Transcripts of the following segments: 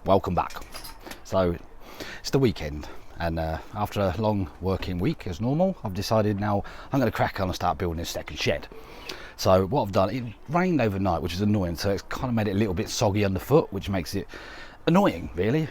welcome back. So it's the weekend, and after a long working week as normal, I've decided now I'm going to crack on and start building a second shed. So what I've done, it rained overnight, which is annoying, so it's kind of made it a little bit soggy underfoot, which makes it annoying, really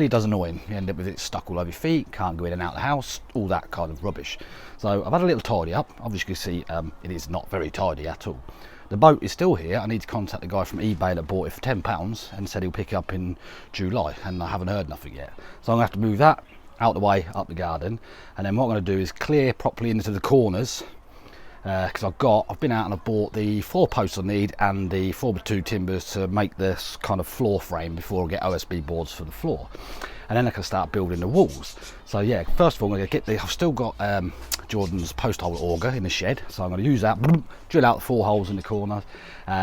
does annoying. You end up with it stuck all over your feet, can't go in and out of the house, all that kind of rubbish. So I've had a little tidy up. Obviously you can see it is not very tidy at all. The boat is still here. I need to contact the guy from eBay that bought it for £10 and said he'll pick it up in July, and I haven't heard nothing yet. So I'm going to have to move that out the way up the garden, and then what I'm going to do is clear properly into the corners, because I've been out and I've bought the 4 posts I need and the 4x2 timbers to make this kind of floor frame before I get OSB boards for the floor, and then I can start building the walls. So yeah, first of all I'm going to get I've still got Jordan's post hole auger in the shed, so I'm going to use that, drill out the 4 holes in the corner,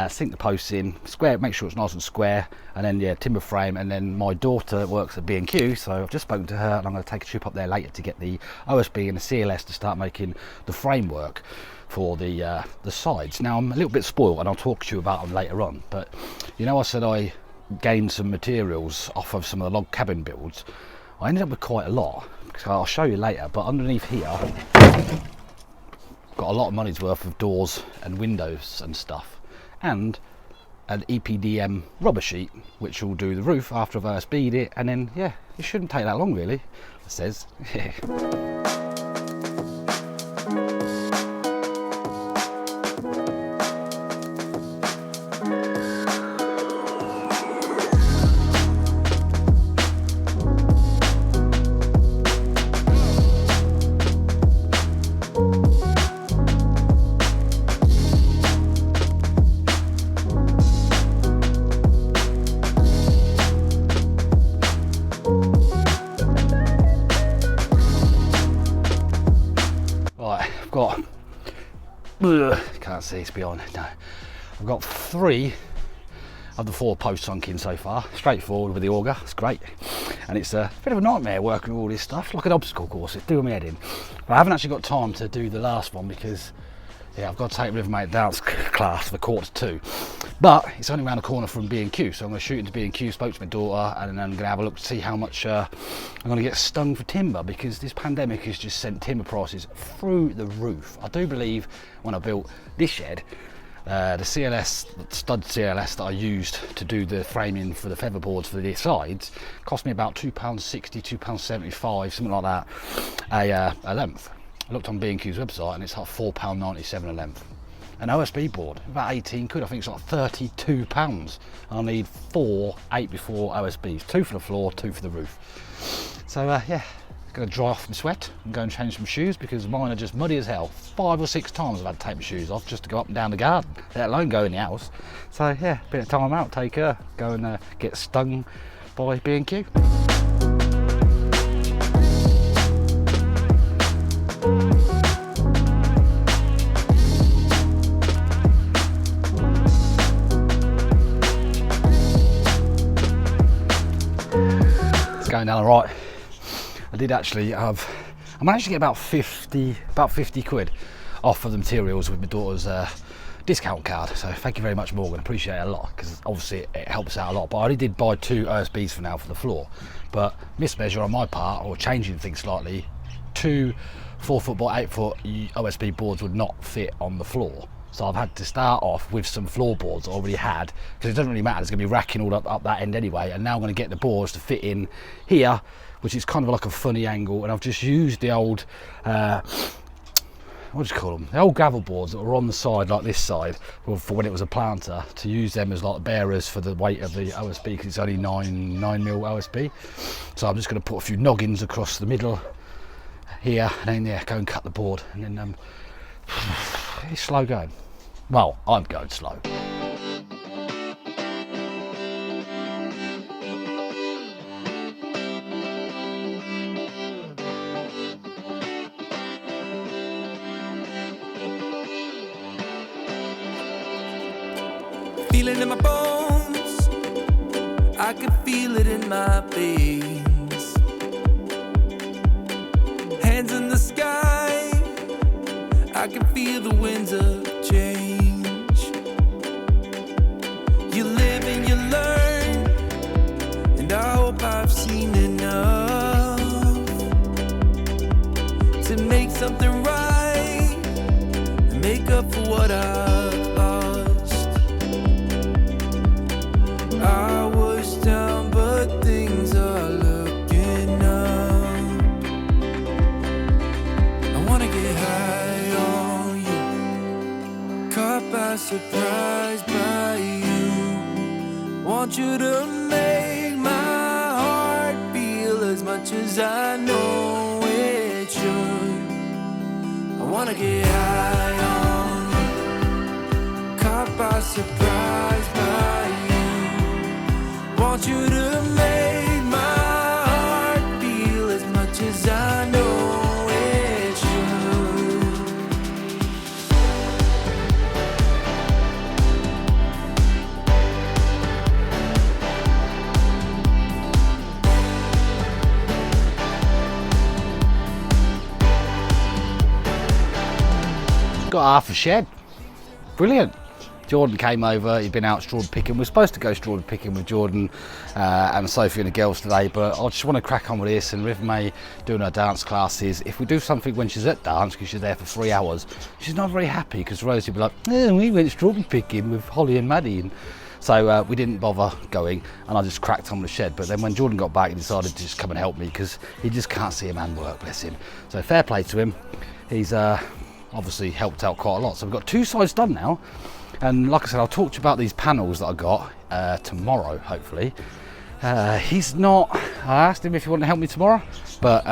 sink the posts in, square, make sure it's nice and square, and then yeah, timber frame. And then my daughter works at B&Q, so I've just spoken to her and I'm going to take a trip up there later to get the OSB and the CLS to start making the framework for the sides. Now I'm a little bit spoiled and I'll talk to you about them later on, but you know I said I gained some materials off of some of the log cabin builds. I ended up with quite a lot, because I'll show you later, but underneath here got a lot of money's worth of doors and windows and stuff, and an EPDM rubber sheet which will do the roof after I've OSB'd it, and then yeah, it shouldn't take that long really, it says. Can't see, it's beyond. No, I've got 3 of the 4 posts sunk in so far. Straightforward with the auger, it's great, and it's a bit of a nightmare working with all this stuff, like an obstacle course. It's doing my head in. But I haven't actually got time to do the last one because yeah, I've got to take Rivermate dance class for 1:45, but it's only around the corner from B&Q, so I'm going to shoot into B&Q, spoke to my daughter, and then I'm going to have a look to see how much I'm going to get stung for timber, because this pandemic has just sent timber prices through the roof. I do believe when I built this shed, the CLS, the stud CLS that I used to do the framing for the feather boards for the sides, cost me about £2.60, £2.75, something like that, a length. I looked on B&Q's website and it's like £4.97 a length. An OSB board, about 18 quid, I think it's like £32. I'll need 4 8x4 OSBs, 2 for the floor, 2 for the roof. So yeah, gonna dry off my sweat and go and change some shoes, because mine are just muddy as hell. 5 or 6 times I've had to take my shoes off just to go up and down the garden, let alone go in the house. So yeah, bit of time out, take her, go and get stung by B&Q. Going down all right. I did actually I managed to get about 50 quid off of the materials with my daughter's discount card, so thank you very much, Morgan, appreciate it a lot, because obviously it helps out a lot. But I only did buy 2 OSBs for now for the floor, but mismeasure on my part, or changing things slightly, 2 4-foot by 8-foot OSB boards would not fit on the floor. So I've had to start off with some floorboards I already had, because it doesn't really matter, it's going to be racking all up that end anyway, and now I'm going to get the boards to fit in here, which is kind of like a funny angle. And I've just used the old, what do you call them? The old gravel boards that were on the side, like this side, for when it was a planter, to use them as like bearers for the weight of the OSB, because it's only 9mm OSB. So I'm just going to put a few noggins across the middle here, and then yeah, go and cut the board, and then it's slow going. Well, I'm going slow. Feeling in my bones, I can feel it in my veins. Hands in the sky, I can feel the winds of change. You live and you learn, and I surprised by you. Want you to make my heart feel as much as I know it should. I wanna get high on, caught by surprise by you. Want you to make my heart feel as much as I know it should. Got half a shed. Brilliant. Jordan came over, he'd been out strawberry picking. We're supposed to go strawberry picking with Jordan and Sophie and the girls today, but I just want to crack on with this. And Riv May doing her dance classes. If we do something when she's at dance, because she's there for 3 hours, she's not very happy because Rosie will be like, oh, we went strawberry picking with Holly and Maddie. And so we didn't bother going, and I just cracked on with the shed. But then when Jordan got back, he decided to just come and help me because he just can't see a man work, bless him. So fair play to him. He's obviously helped out quite a lot. So we've got 2 sides done now. And like I said, I'll talk to you about these panels that I got tomorrow, hopefully. He's not, I asked him if he wanted to help me tomorrow, but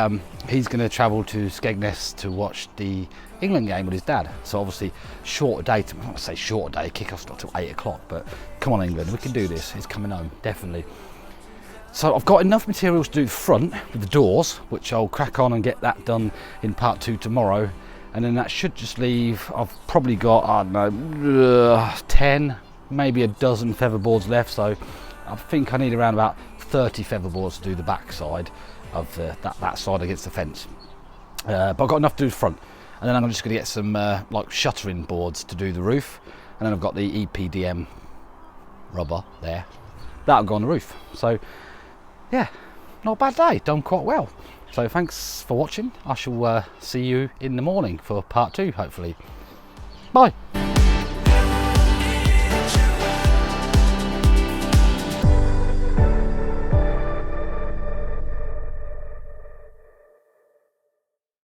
he's going to travel to Skegness to watch the England game with his dad. So obviously, shorter day, I don't say shorter day, kick-off's not till 8 o'clock, but come on England, we can do this. He's coming home, definitely. So I've got enough materials to do the front with the doors, which I'll crack on and get that done in part 2 tomorrow. And then that should just leave, I've probably got, I don't know, 10, maybe a dozen featherboards left. So I think I need around about 30 featherboards to do the back side of that side against the fence. But I've got enough to do the front. And then I'm just going to get some like shuttering boards to do the roof. And then I've got the EPDM rubber there. That'll go on the roof. So yeah, not a bad day, done quite well. So thanks for watching. I shall see you in the morning for part 2, hopefully. Bye.